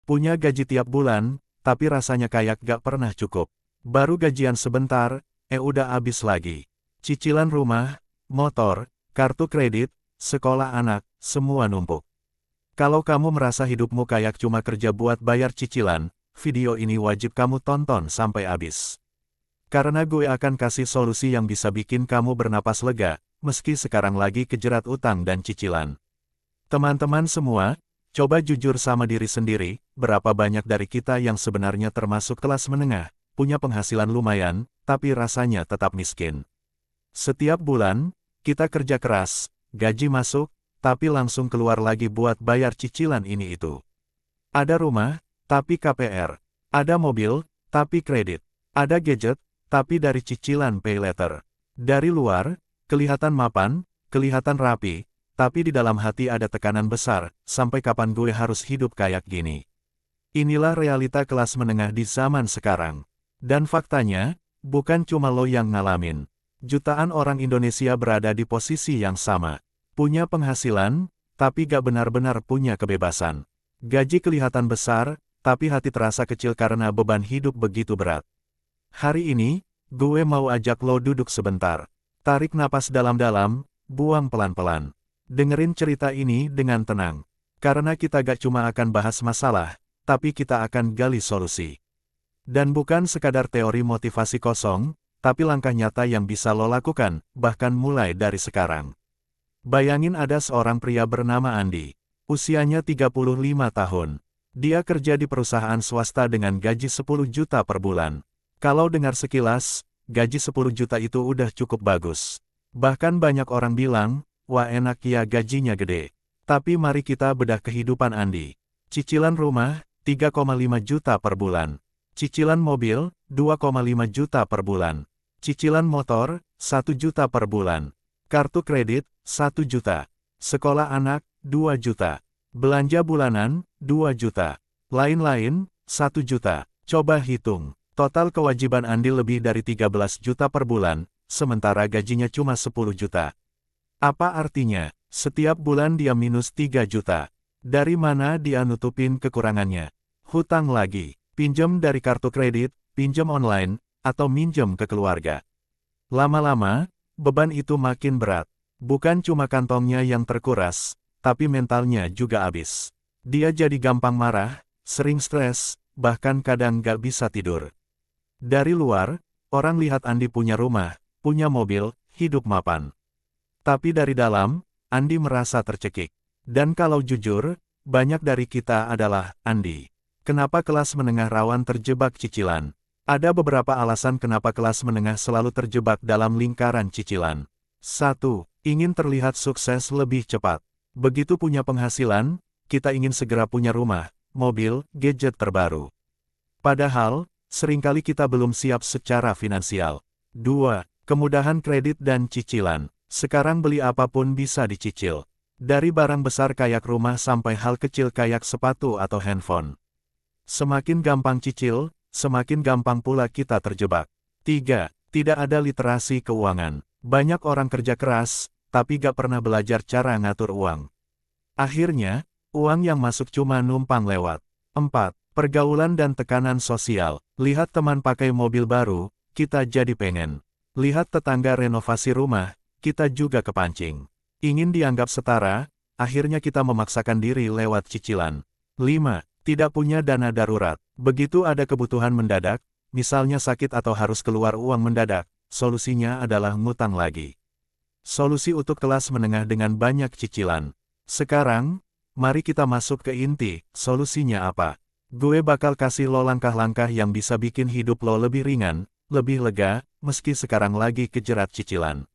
Punya gaji tiap bulan, tapi rasanya kayak gak pernah cukup. Baru gajian sebentar, udah habis lagi. Cicilan rumah, motor, kartu kredit, sekolah anak, semua numpuk. Kalau kamu merasa hidupmu kayak cuma kerja buat bayar cicilan, video ini wajib kamu tonton sampai habis. Karena gue akan kasih solusi yang bisa bikin kamu bernapas lega, meski sekarang lagi kejerat utang dan cicilan. Teman-teman semua, coba jujur sama diri sendiri, berapa banyak dari kita yang sebenarnya termasuk kelas menengah, punya penghasilan lumayan, tapi rasanya tetap miskin. Setiap bulan, kita kerja keras, gaji masuk, tapi langsung keluar lagi buat bayar cicilan ini itu. Ada rumah, tapi KPR. Ada mobil, tapi kredit. Ada gadget, tapi dari cicilan pay later. Dari luar, kelihatan mapan, kelihatan rapi, tapi di dalam hati ada tekanan besar, sampai kapan gue harus hidup kayak gini. Inilah realita kelas menengah di zaman sekarang. Dan faktanya, bukan cuma lo yang ngalamin. Jutaan orang Indonesia berada di posisi yang sama. Punya penghasilan, tapi gak benar-benar punya kebebasan. Gaji kelihatan besar, tapi hati terasa kecil karena beban hidup begitu berat. Hari ini, gue mau ajak lo duduk sebentar. Tarik napas dalam-dalam, buang pelan-pelan. Dengerin cerita ini dengan tenang. Karena kita gak cuma akan bahas masalah, tapi kita akan gali solusi. Dan bukan sekadar teori motivasi kosong, tapi langkah nyata yang bisa lo lakukan, bahkan mulai dari sekarang. Bayangin ada seorang pria bernama Andi. Usianya 35 tahun. Dia kerja di perusahaan swasta dengan gaji 10 juta per bulan. Kalau dengar sekilas, gaji 10 juta itu udah cukup bagus. Bahkan banyak orang bilang, wah enak ya gajinya gede. Tapi mari kita bedah kehidupan Andi. Cicilan rumah, 3,5 juta per bulan. Cicilan mobil, 2,5 juta per bulan. Cicilan motor, 1 juta per bulan. Kartu kredit, 1 juta. Sekolah anak, 2 juta. Belanja bulanan, 2 juta. Lain-lain, 1 juta. Coba hitung. Total kewajiban Andi lebih dari 13 juta per bulan, sementara gajinya cuma 10 juta. Apa artinya? Setiap bulan dia minus 3 juta. Dari mana dia nutupin kekurangannya? Hutang lagi, pinjam dari kartu kredit, pinjam online, atau minjem ke keluarga. Lama-lama, beban itu makin berat. Bukan cuma kantongnya yang terkuras, tapi mentalnya juga habis. Dia jadi gampang marah, sering stres, bahkan kadang gak bisa tidur. Dari luar, orang lihat Andi punya rumah, punya mobil, hidup mapan. Tapi dari dalam, Andi merasa tercekik. Dan kalau jujur, banyak dari kita adalah Andi. Kenapa kelas menengah rawan terjebak cicilan? Ada beberapa alasan kenapa kelas menengah selalu terjebak dalam lingkaran cicilan. 1. Ingin terlihat sukses lebih cepat. Begitu punya penghasilan, kita ingin segera punya rumah, mobil, gadget terbaru. Padahal, seringkali kita belum siap secara finansial. 2. Kemudahan kredit dan cicilan. Sekarang beli apapun bisa dicicil. Dari barang besar kayak rumah sampai hal kecil kayak sepatu atau handphone. Semakin gampang cicil, semakin gampang pula kita terjebak. 3. Tidak ada literasi keuangan. Banyak orang kerja keras, tapi gak pernah belajar cara ngatur uang. Akhirnya, uang yang masuk cuma numpang lewat. 4. Pergaulan dan tekanan sosial. Lihat teman pakai mobil baru, kita jadi pengen. Lihat tetangga renovasi rumah, kita juga kepancing. Ingin dianggap setara, akhirnya kita memaksakan diri lewat cicilan. 5. Tidak punya dana darurat. Begitu ada kebutuhan mendadak, misalnya sakit atau harus keluar uang mendadak, solusinya adalah ngutang lagi. Solusi untuk kelas menengah dengan banyak cicilan. Sekarang, mari kita masuk ke inti, solusinya apa? Gue bakal kasih lo langkah-langkah yang bisa bikin hidup lo lebih ringan, lebih lega, meski sekarang lagi kejerat cicilan.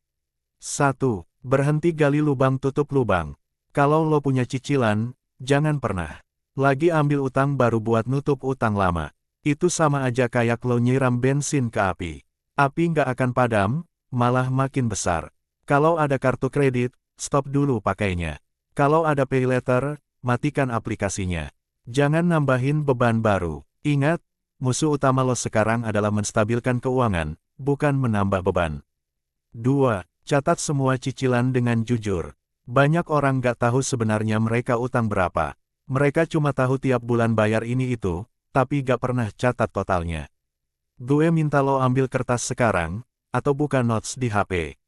1. Berhenti gali lubang tutup lubang. Kalau lo punya cicilan, jangan pernah lagi ambil utang baru buat nutup utang lama. Itu sama aja kayak lo nyiram bensin ke api. Api nggak akan padam, malah makin besar. Kalau ada kartu kredit, stop dulu pakainya. Kalau ada pay later, matikan aplikasinya. Jangan nambahin beban baru. Ingat, musuh utama lo sekarang adalah menstabilkan keuangan, bukan menambah beban. 2. Catat semua cicilan dengan jujur. Banyak orang gak tahu sebenarnya mereka utang berapa. Mereka cuma tahu tiap bulan bayar ini itu, tapi gak pernah catat totalnya. Gue minta lo ambil kertas sekarang, atau buka notes di HP.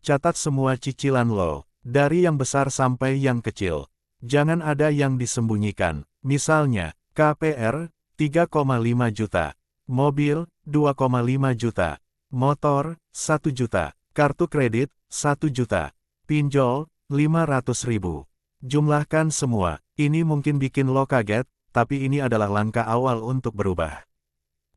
Catat semua cicilan lo, dari yang besar sampai yang kecil. Jangan ada yang disembunyikan. Misalnya, KPR, 3,5 juta. Mobil, 2,5 juta. Motor, 1 juta. Kartu kredit, 1 juta. Pinjol, 500.000. Jumlahkan semua. Ini mungkin bikin lo kaget, tapi ini adalah langkah awal untuk berubah.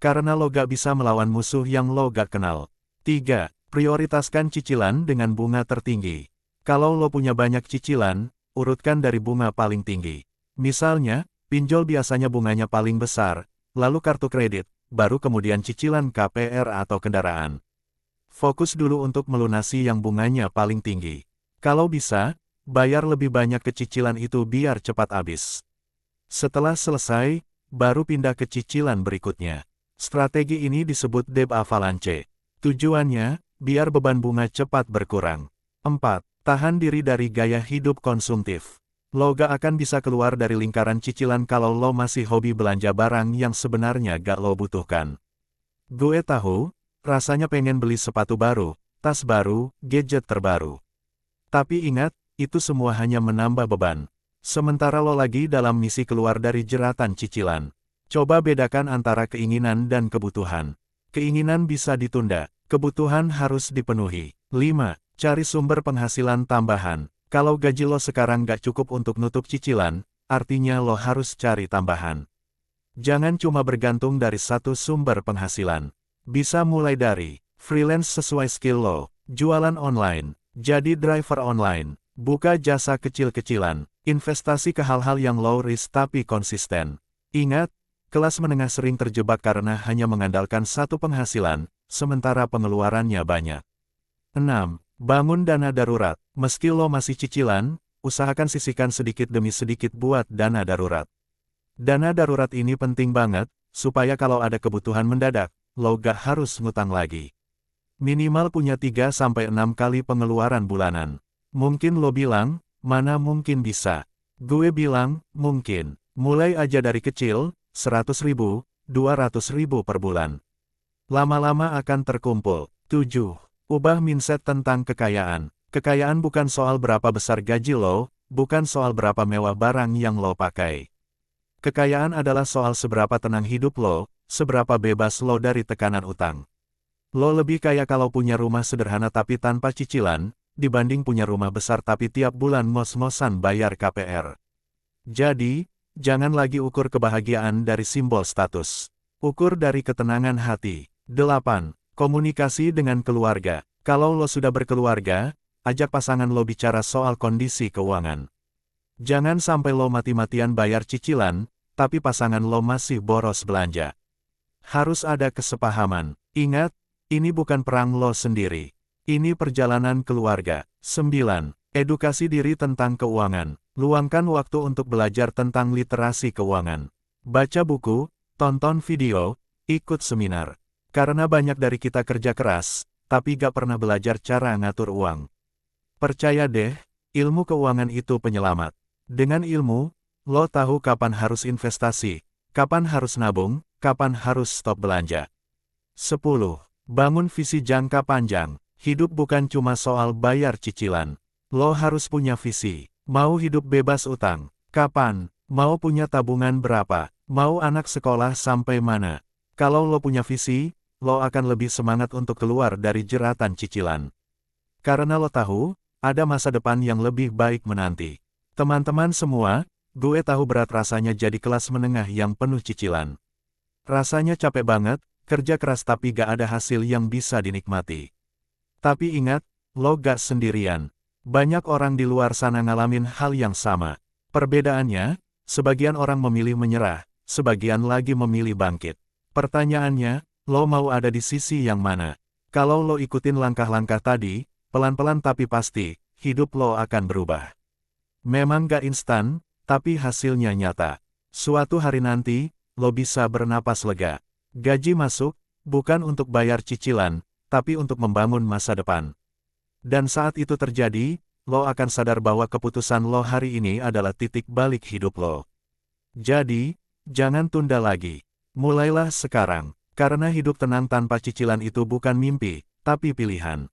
Karena lo gak bisa melawan musuh yang lo gak kenal. 3. Prioritaskan cicilan dengan bunga tertinggi. Kalau lo punya banyak cicilan, urutkan dari bunga paling tinggi. Misalnya, pinjol biasanya bunganya paling besar, lalu kartu kredit, baru kemudian cicilan KPR atau kendaraan. Fokus dulu untuk melunasi yang bunganya paling tinggi. Kalau bisa, bayar lebih banyak ke cicilan itu biar cepat habis. Setelah selesai, baru pindah ke cicilan berikutnya. Strategi ini disebut debt avalanche. Tujuannya, biar beban bunga cepat berkurang. 4. Tahan diri dari gaya hidup konsumtif. Lo gak akan bisa keluar dari lingkaran cicilan kalau lo masih hobi belanja barang yang sebenarnya gak lo butuhkan. Gue tahu, rasanya pengen beli sepatu baru, tas baru, gadget terbaru. Tapi ingat, itu semua hanya menambah beban. Sementara lo lagi dalam misi keluar dari jeratan cicilan. Coba bedakan antara keinginan dan kebutuhan. Keinginan bisa ditunda, kebutuhan harus dipenuhi. 5. Cari sumber penghasilan tambahan. Kalau gaji lo sekarang gak cukup untuk nutup cicilan, artinya lo harus cari tambahan. Jangan cuma bergantung dari satu sumber penghasilan. Bisa mulai dari freelance sesuai skill lo, jualan online, jadi driver online, buka jasa kecil-kecilan, investasi ke hal-hal yang low risk tapi konsisten. Ingat, kelas menengah sering terjebak karena hanya mengandalkan satu penghasilan, sementara pengeluarannya banyak. 6. Bangun dana darurat. Meski lo masih cicilan, usahakan sisihkan sedikit demi sedikit buat dana darurat. Dana darurat ini penting banget, supaya kalau ada kebutuhan mendadak, lo gak harus ngutang lagi. Minimal punya 3-6 kali pengeluaran bulanan. Mungkin lo bilang, mana mungkin bisa. Gue bilang, mungkin. Mulai aja dari kecil, 100.000, 200.000 per bulan. Lama-lama akan terkumpul. 7. Ubah mindset tentang kekayaan. Kekayaan bukan soal berapa besar gaji lo, bukan soal berapa mewah barang yang lo pakai. Kekayaan adalah soal seberapa tenang hidup lo, seberapa bebas lo dari tekanan utang. Lo lebih kaya kalau punya rumah sederhana tapi tanpa cicilan, dibanding punya rumah besar tapi tiap bulan ngos-ngosan bayar KPR. Jadi, jangan lagi ukur kebahagiaan dari simbol status. Ukur dari ketenangan hati. 8. Komunikasi dengan keluarga. Kalau lo sudah berkeluarga, ajak pasangan lo bicara soal kondisi keuangan. Jangan sampai lo mati-matian bayar cicilan, tapi pasangan lo masih boros belanja. Harus ada kesepahaman. Ingat, ini bukan perang lo sendiri. Ini perjalanan keluarga. 9. Edukasi diri tentang keuangan. Luangkan waktu untuk belajar tentang literasi keuangan. Baca buku, tonton video, ikut seminar. Karena banyak dari kita kerja keras, tapi gak pernah belajar cara ngatur uang. Percaya deh, ilmu keuangan itu penyelamat. Dengan ilmu, lo tahu kapan harus investasi, kapan harus nabung, kapan harus stop belanja. 10. Bangun visi jangka panjang. Hidup bukan cuma soal bayar cicilan. Lo harus punya visi. Mau hidup bebas utang? Kapan? Mau punya tabungan berapa? Mau anak sekolah sampai mana? Kalau lo punya visi, lo akan lebih semangat untuk keluar dari jeratan cicilan. Karena lo tahu, ada masa depan yang lebih baik menanti. Teman-teman semua, gue tahu berat rasanya jadi kelas menengah yang penuh cicilan. Rasanya capek banget, kerja keras tapi gak ada hasil yang bisa dinikmati. Tapi ingat, lo gak sendirian. Banyak orang di luar sana ngalamin hal yang sama. Perbedaannya, sebagian orang memilih menyerah, sebagian lagi memilih bangkit. Pertanyaannya, lo mau ada di sisi yang mana? Kalau lo ikutin langkah-langkah tadi, pelan-pelan tapi pasti, hidup lo akan berubah. Memang gak instan, tapi hasilnya nyata. Suatu hari nanti, lo bisa bernapas lega. Gaji masuk, bukan untuk bayar cicilan, tapi untuk membangun masa depan. Dan saat itu terjadi, lo akan sadar bahwa keputusan lo hari ini adalah titik balik hidup lo. Jadi, jangan tunda lagi. Mulailah sekarang, karena hidup tenang tanpa cicilan itu bukan mimpi, tapi pilihan.